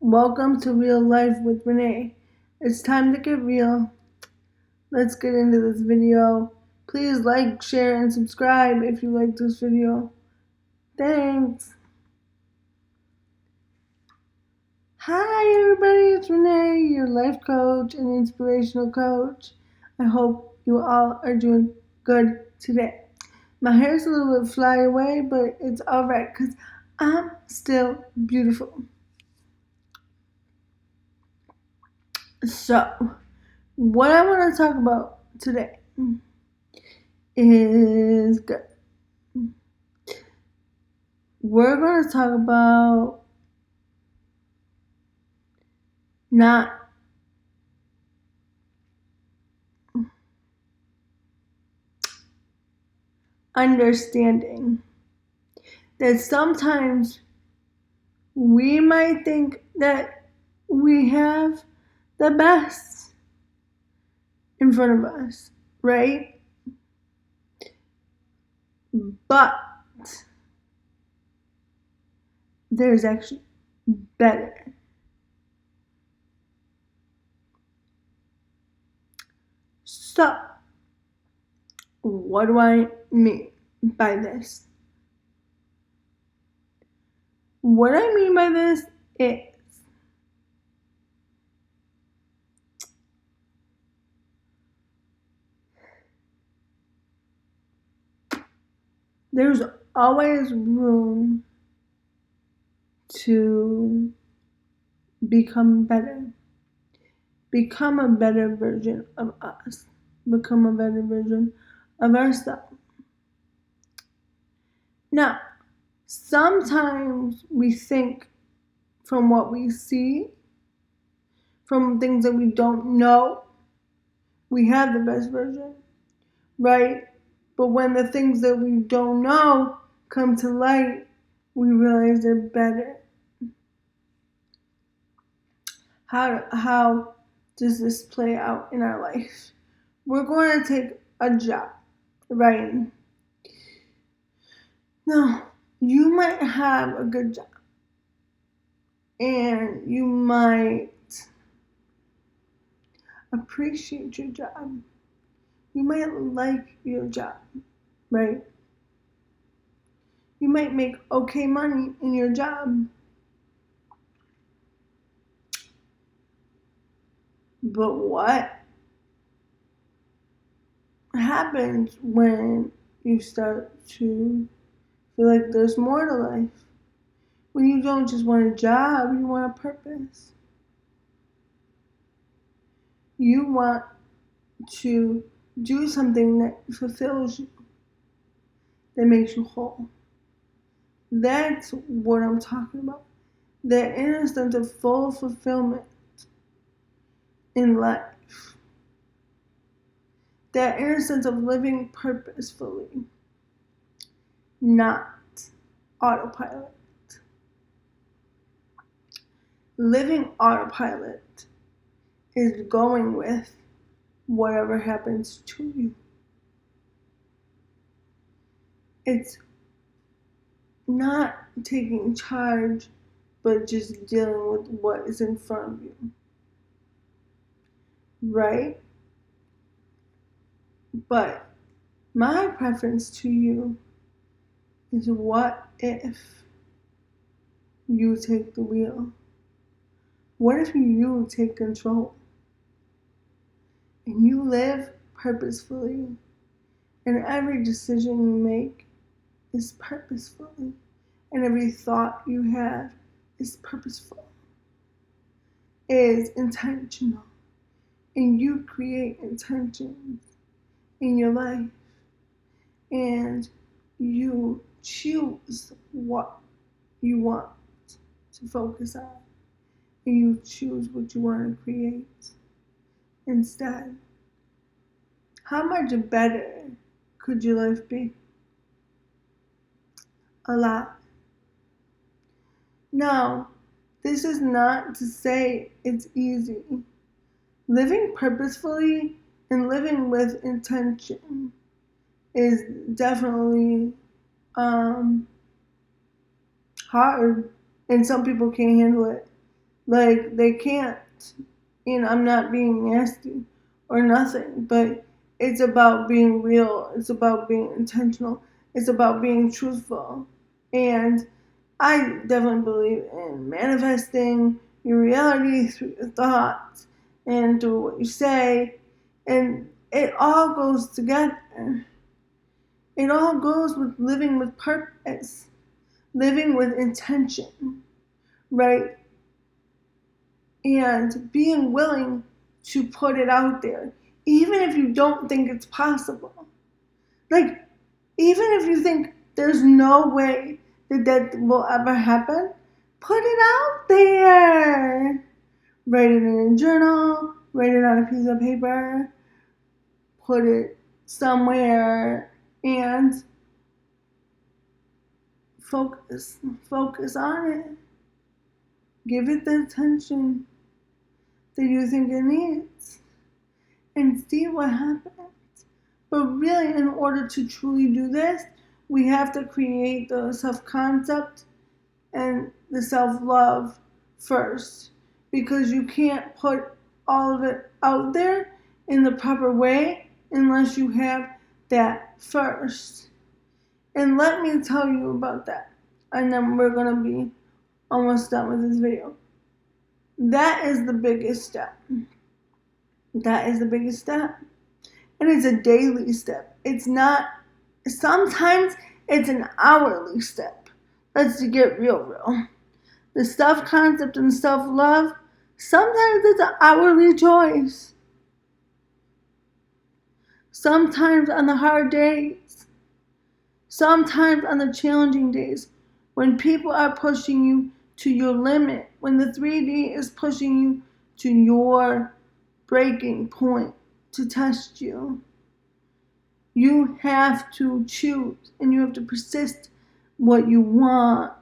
Welcome to Real Life with Renee. It's time to get real. Let's get into this video. Please like, share, and subscribe if you like this video. Thanks. Hi everybody, it's Renee, your life coach and inspirational coach. I hope you all are doing good today. My hair's a little bit fly away, but it's alright because I'm still beautiful. So, what I want to talk about today is good. We're going to talk about not understanding that sometimes we might think that we have the best in front of us, right? But there's actually better. So, what do I mean by this? What I mean by this is there's always room to become better. Become a better version of us. Become a better version of ourselves. Now, sometimes we think from what we see, from things that we don't know, we have the best version, right? But when the things that we don't know come to light, we realize they're better. How does this play out in our life? We're going to take a job, right? Now, you might have a good job and you might appreciate your job. You might like your job, right? You might make okay money in your job. But what happens when you start to feel like there's more to life? When you don't just want a job, you want a purpose. You want to do something that fulfills you, that makes you whole. That's what I'm talking about. That inner sense of full fulfillment in life. That inner sense of living purposefully, not autopilot. Living autopilot is going with whatever happens to you. It's not taking charge, but just dealing with what is in front of you. Right? But my preference to you is, what if you take the wheel? What if you take control? And you live purposefully, and every decision you make is purposefully, and every thought you have is purposeful, is intentional, and you create intentions in your life, and you choose what you want to focus on, and you choose what you want to create instead. How much better could your life be? A lot. Now, this is not to say it's easy. Living purposefully and living with intention is definitely hard, and some people can't handle it. Like, they can't. And I'm not being nasty or nothing, but it's about being real. It's about being intentional. It's about being truthful. And I definitely believe in manifesting your reality through your thoughts and through what you say. And it all goes together. It all goes with living with purpose, living with intention, right? And being willing to put it out there, even if you don't think it's possible. Like, even if you think there's no way that will ever happen, put it out there. Write it in a journal, write it on a piece of paper, put it somewhere, and focus on it. Give it the attention that you think it needs and see what happens. But really, in order to truly do this, we have to create the self-concept and the self-love first, because you can't put all of it out there in the proper way unless you have that first. And let me tell you about that. And then we're going to be almost done with this video. That is the biggest step. That is the biggest step. And it's a daily step. It's not, sometimes it's an hourly step. Let's get real. The self-concept and self-love, sometimes it's an hourly choice. Sometimes on the hard days. Sometimes on the challenging days. When people are pushing you to your limit. When the 3D is pushing you to your breaking point to test you. You have to choose and you have to persist what you want.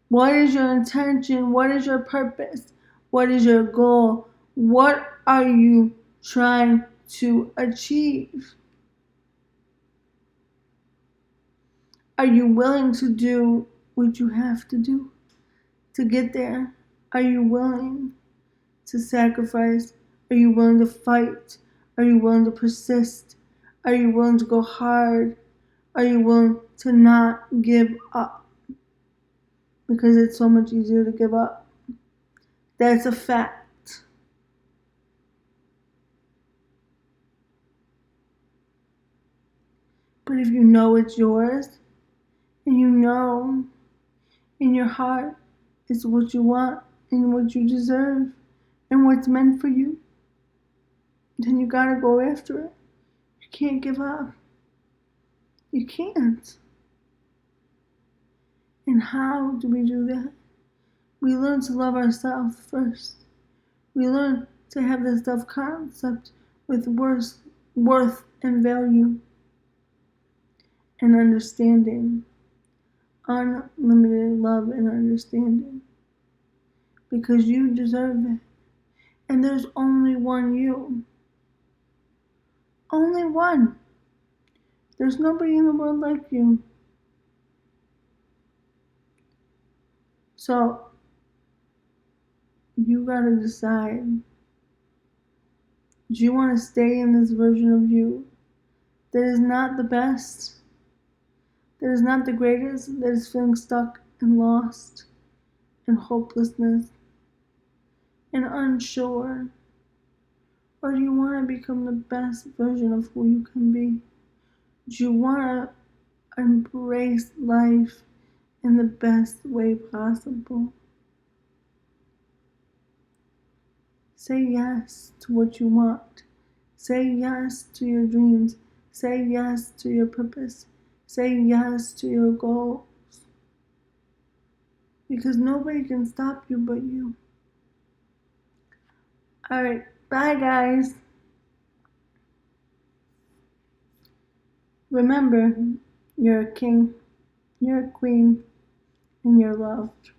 What is your intention? What is your purpose? What is your goal? What are you trying to achieve? Are you willing to do what you have to do to get there? Are you willing to sacrifice? Are you willing to fight? Are you willing to persist? Are you willing to go hard? Are you willing to not give up? Because it's so much easier to give up. That's a fact. But if you know it's yours, and you know in your heart it's what you want and what you deserve and what's meant for you, then you gotta go after it. You can't give up. You can't. And how do we do that? We learn to love ourselves first. We learn to have the self-concept with worth and value and understanding. Unlimited love and understanding. Because you deserve it. And there's only one you. Only one. There's nobody in the world like you. So, you gotta decide. Do you want to stay in this version of you that is not the best, that is not the greatest, that is feeling stuck and lost and hopelessness and unsure? Or do you want to become the best version of who you can be? Do you want to embrace life in the best way possible? Say yes to what you want. Say yes to your dreams. Say yes to your purpose. Say yes to your goals. Because nobody can stop you but you. Alright, bye guys. Remember, you're a king, you're a queen, and you're loved.